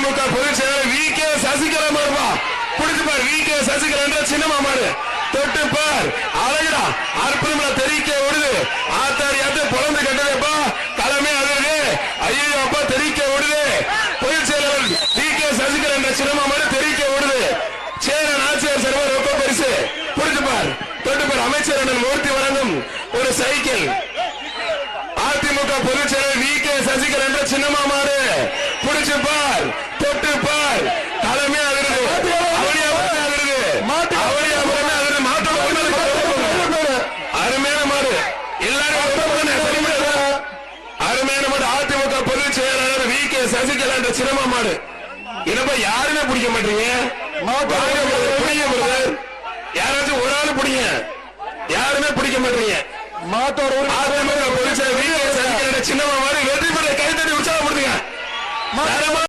அதிமுக பொதுச் செயலாளர் V K Sasikala மாறுபா புடிச்சு பார். வி கே சசிகலா என்ற சின்னமா மாறு தொட்டு பார். அழகுடா அற்புதமா தெரிக்க ஓடுது. ஆத்தாடி ஆத்து பொழந்து கட்டதப்பா தலைமை அதிர்வு. ஐயோ அப்பா தெரிக்க ஓடுது. பொதுச் செயலாளர் வி கே சசிகலா என்ற சின்னமா மாறு தெரிக்க ஓடுது. சேரன் ஆட்சியர் சர்வர் ரொம்ப பரிசு புடிச்சு பார். தொட்டு பார். அமைச்சர் அண்ணன் மூர்த்தி வழங்கும் ஒரு சைக்கிள். அதிமுக பொதுச் செயலாளர் வி கே சசிகலா என்ற சின்னமா மாறு புடிச்சு பார். தொட்டு பார். தலைமை அதிர்வு. அருமையான மாடு. எல்லாரும் அருமையான மாடு. அதிமுக பொதுச் செயலாளர் வி கே சசிகலா என்ற சின்னமா மாடு. என்னப்பா யாருமே பிடிக்க மாட்டீங்க? யாராச்சும் ஒரு ஆளு பிடிங்க. யாருமே பிடிக்க மாட்டீங்க. அதிமுக பொதுச் செயலாளர் வி கே சசிகலா என்ற சின்னமா மாடு வெற்றி பெற கைத்தட்டி உற்சாகப்படுத்துங்க.